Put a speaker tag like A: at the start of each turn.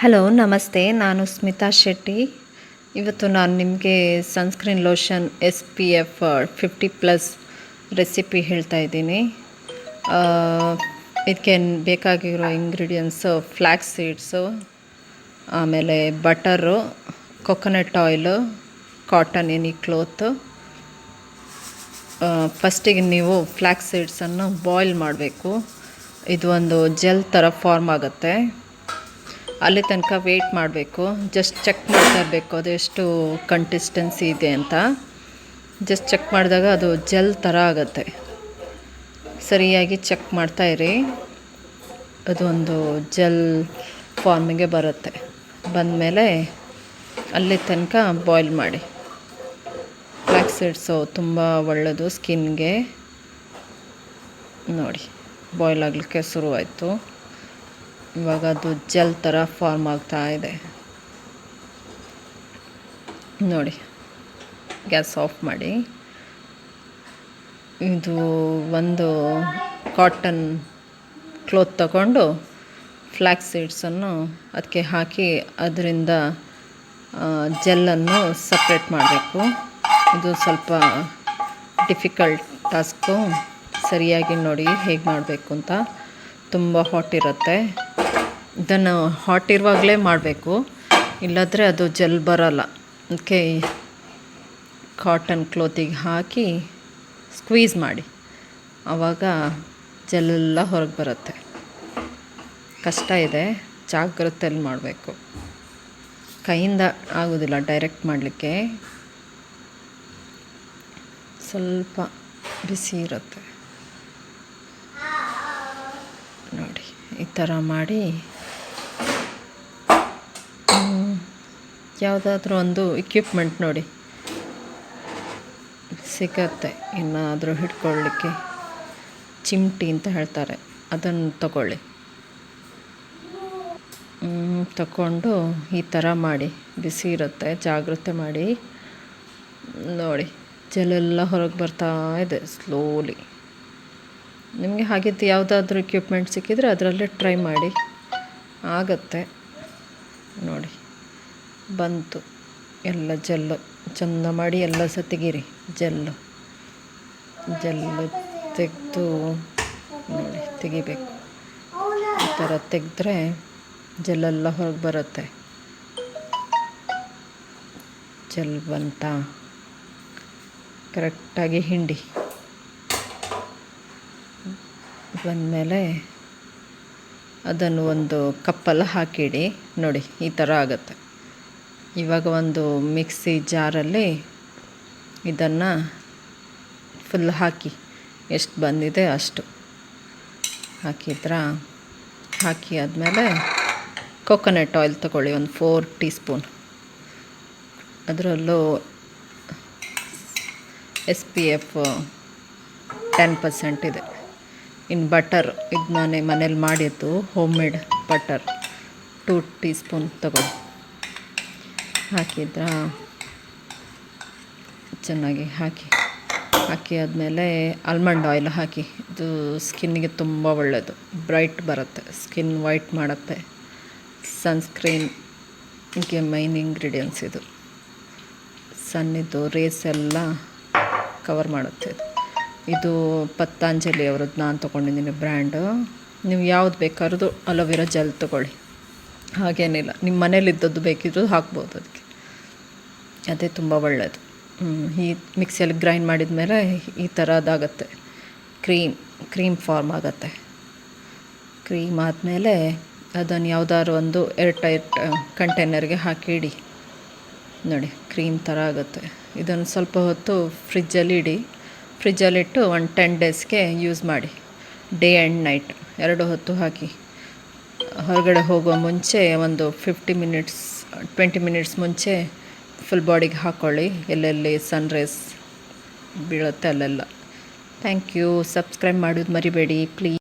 A: Hello ನಮಸ್ತೆ, ನಾನು ಸ್ಮಿತಾ ಶೆಟ್ಟಿ. ಇವತ್ತು ನಾನು ನಿಮಗೆ ಸನ್ಸ್ಕ್ರೀನ್ ಲೋಷನ್ SPF 50+ ರೆಸಿಪಿ ಹೇಳ್ತಾ ಇದ್ದೀನಿ. ಇದಕ್ಕೆ ಬೇಕಾಗಿರೋ ಇಂಗ್ರೀಡಿಯೆಂಟ್ಸು ಫ್ಲ್ಯಾಕ್ಸ್ ಸೀಡ್ಸು, ಆಮೇಲೆ butter, coconut oil, cotton any cloth. ಫಸ್ಟಿಗೆ ನೀವು ಫ್ಲ್ಯಾಕ್ಸ್ ಸೀಡ್ಸನ್ನು ಬಾಯ್ಲ್ ಮಾಡಬೇಕು. ಇದು ಒಂದು ಜೆಲ್ ಥರ ಫಾರ್ಮ್ ಆಗುತ್ತೆ. ಅಲ್ಲಿ ತನಕ ವೆಯ್ಟ್ ಮಾಡಬೇಕು. ಜಸ್ಟ್ ಚೆಕ್ ಮಾಡ್ತಾ ಇರಬೇಕು ಅದು ಎಷ್ಟು ಕನ್ಸಿಸ್ಟೆನ್ಸಿ ಇದೆ ಅಂತ. ಜಸ್ಟ್ ಚೆಕ್ ಮಾಡಿದಾಗ ಅದು ಜೆಲ್ ಥರ ಆಗುತ್ತೆ. ಸರಿಯಾಗಿ ಚೆಕ್ ಮಾಡ್ತಾಯಿರಿ. ಅದು ಒಂದು ಜೆಲ್ ಫಾರ್ಮಿಗೆ ಬರುತ್ತೆ. ಬಂದಮೇಲೆ ಅಲ್ಲಿ ತನಕ ಬಾಯ್ಲ್ ಮಾಡಿ. ಫ್ಲ್ಯಾಕ್ಸ್ ಸೀಡ್ಸು ತುಂಬ ಒಳ್ಳೆಯದು ಸ್ಕಿನ್ಗೆ. ನೋಡಿ, ಬಾಯ್ಲ್ ಆಗಲಿಕ್ಕೆ ಶುರುವಾಯಿತು. ಇವಾಗ ಅದು ಜೆಲ್ ಥರ ಫಾರ್ಮ್ ಆಗ್ತಾ ಇದೆ. ನೋಡಿ, ಗ್ಯಾಸ್ ಆಫ್ ಮಾಡಿ. ಇದು ಒಂದು ಕಾಟನ್ ಕ್ಲೋತ್ ತಗೊಂಡು ಫ್ಲ್ಯಾಕ್ಸ್ ಸೀಡ್ಸನ್ನು ಅದಕ್ಕೆ ಹಾಕಿ ಅದರಿಂದ ಜೆಲ್ಲನ್ನು ಸಪ್ರೇಟ್ ಮಾಡಬೇಕು. ಇದು ಸ್ವಲ್ಪ ಡಿಫಿಕಲ್ಟ್ ಟಾಸ್ಕು. ಸರಿಯಾಗಿ ನೋಡಿ ಹೇಗೆ ಮಾಡಬೇಕು ಅಂತ. ತುಂಬ ಹಾಟ್ ಇರುತ್ತೆ. ಇದನ್ನು ಹಾಟ್ ಇರುವಾಗಲೇ ಮಾಡಬೇಕು, ಇಲ್ಲಾಂದರೆ ಅದು ಜೆಲ್ ಬರೋಲ್ಲ. ಅದಕ್ಕೆ ಕಾಟನ್ ಕ್ಲೋತಿಗೆ ಹಾಕಿ ಸ್ಕ್ವೀಸ್ ಮಾಡಿ, ಆವಾಗ ಜೆಲ್ಲೆಲ್ಲ ಹೊರಗೆ ಬರುತ್ತೆ. ಕಷ್ಟ ಇದೆ, ಜಾಗ್ರತೆಯಲ್ಲಿ ಮಾಡಬೇಕು. ಕೈಯಿಂದ ಆಗೋದಿಲ್ಲ ಡೈರೆಕ್ಟ್ ಮಾಡಲಿಕ್ಕೆ, ಸ್ವಲ್ಪ ಬಿಸಿ ಇರುತ್ತೆ. ನೋಡಿ, ಈ ಥರ ಮಾಡಿ ಯಾವುದಾದ್ರೂ ಒಂದು ಇಕ್ವಿಪ್ಮೆಂಟ್ ನೋಡಿ ಸಿಗತ್ತೆ, ಏನಾದರೂ ಹಿಡ್ಕೊಳ್ಳಿಕ್ಕೆ. ಚಿಮಟಿ ಅಂತ ಹೇಳ್ತಾರೆ, ಅದನ್ನು ತಗೊಳ್ಳಿ. ತಗೊಂಡು ಈ ಥರ ಮಾಡಿ, ಬಿಸಿ ಇರುತ್ತೆ, ಜಾಗ್ರತೆ ಮಾಡಿ. ನೋಡಿ, ಜೆಲ್ಲೆಲ್ಲ ಹೊರಗೆ ಬರ್ತಾ ಇದೆ ಸ್ಲೋಲಿ. ನಿಮಗೆ ಹಾಗಿದ್ದು ಯಾವುದಾದ್ರೂ ಇಕ್ವಿಪ್ಮೆಂಟ್ ಸಿಕ್ಕಿದರೆ ಅದರಲ್ಲೇ ಟ್ರೈ ಮಾಡಿ, ಆಗತ್ತೆ. ನೋಡಿ, ಬಂತು ಎಲ್ಲ ಜೆಲ್ಲು. ಚೆಂದ ಮಾಡಿ ಎಲ್ಲ ತೆಗೀರಿ. ಜೆಲ್ಲು ತೆಗೆದು ನೋಡಿ, ತೆಗಿಬೇಕು. ಈ ಥರ ತೆಗೆದ್ರೆ ಜೆಲ್ಲೆಲ್ಲ ಹೊರಗೆ ಬರುತ್ತೆ. ಜೆಲ್ ಬಂತ, ಕರೆಕ್ಟಾಗಿ ಹಿಂಡಿ. ಬಂದಮೇಲೆ ಅದನ್ನು ಒಂದು ಕಪ್ಪಲ್ಲಿ ಹಾಕಿಡಿ. ನೋಡಿ, ಈ ಥರ ಆಗುತ್ತೆ. ಇವಾಗ ಒಂದು ಮಿಕ್ಸಿ ಜಾರಲ್ಲಿ ಇದನ್ನು ಫುಲ್ ಹಾಕಿ, ಎಷ್ಟು ಬಂದಿದೆ ಅಷ್ಟು ಹಾಕಿ ಆದಮೇಲೆ ಕೊಕೊನಟ್ ಆಯಿಲ್ ತಗೊಳ್ಳಿ, ಒಂದು 4 ಟೀ ಸ್ಪೂನ್. ಅದರಲ್ಲೂ SPF 10% ಇದೆ. ಇನ್ನು ಬಟರ್, ಇದು ನಾನೇ ಮನೇಲಿ ಮಾಡಿದ್ದು home made butter, 2 tea spoon ತಗೊಳ್ಳಿ. ಹಾಕಿದ್ರೆ ಚೆನ್ನಾಗಿ ಹಾಕಿ ಆದಮೇಲೆ ಆಲ್ಮಂಡ್ ಆಯಿಲ್ ಹಾಕಿ. ಇದು ಸ್ಕಿನ್ನಿಗೆ ತುಂಬ ಒಳ್ಳೆಯದು, ಬ್ರೈಟ್ ಬರುತ್ತೆ, ಸ್ಕಿನ್ ವೈಟ್ ಮಾಡುತ್ತೆ. ಸನ್ಸ್ಕ್ರೀನ್ಗೆ ಮೈನ್ ಇಂಗ್ರೀಡಿಯೆಂಟ್ಸ್ ಇದು. ಸನ್ನಿದು ರೇಸ್ ಎಲ್ಲ ಕವರ್ ಮಾಡುತ್ತೆ ಇದು ಪತಂಜಲಿ ಅವರದ್ದು ನಾನು ತೊಗೊಂಡಿದ್ದೀನಿ ಬ್ರ್ಯಾಂಡು. ನೀವು ಯಾವ್ದು ಬೇಕಾದ್ರೂ ಅಲೋವೆರಾ ಜೆಲ್ ತೊಗೊಳ್ಳಿ, ಹಾಗೇನಿಲ್ಲ. ನಿಮ್ಮ ಮನೇಲಿದ್ದದ್ದು ಬೇಕಿದ್ರು ಹಾಕ್ಬೋದು ಅದಕ್ಕೆ, ಅದೇ ತುಂಬ ಒಳ್ಳೆಯದು. ಈ ಮಿಕ್ಸಿಯಲ್ಲಿ ಗ್ರೈಂಡ್ ಮಾಡಿದ ಮೇಲೆ ಈ ಥರದ್ದಾಗತ್ತೆ, ಕ್ರೀಮ್ ಫಾರ್ಮ್ ಆಗುತ್ತೆ. ಕ್ರೀಮ್ ಆದಮೇಲೆ ಅದನ್ನು ಯಾವುದಾದ್ರು ಒಂದು ಏರ್ಟೈಟ್ ಕಂಟೈನರ್ಗೆ ಹಾಕಿ ಇಡಿ. ನೋಡಿ, ಕ್ರೀಮ್ ಥರ ಆಗುತ್ತೆ. ಇದನ್ನು ಸ್ವಲ್ಪ ಹೊತ್ತು ಫ್ರಿಜ್ಜಲ್ಲಿಟ್ಟು ಒಂದು 10 ಡೇಸ್ಗೆ ಯೂಸ್ ಮಾಡಿ. ಡೇ ಆ್ಯಂಡ್ ನೈಟ್ 2 ಹೊತ್ತು ಹಾಕಿ. ಹೊರಗಡೆ ಹೋಗೋ ಮುಂಚೆ ಒಂದು 20 ಮಿನಿಟ್ಸ್ ಮುಂಚೆ ಫುಲ್ ಬಾಡಿಗೆ ಹಾಕ್ಕೊಳ್ಳಿ, ಎಲ್ಲೆಲ್ಲಿ ಸನ್ ರೇಸ್ ಬೀಳುತ್ತೆ ಅಲ್ಲೆಲ್ಲ. Thank you. ಸಬ್ಸ್ಕ್ರೈಬ್ ಮಾಡೋದು ಮರಿಬೇಡಿ ಪ್ಲೀಸ್.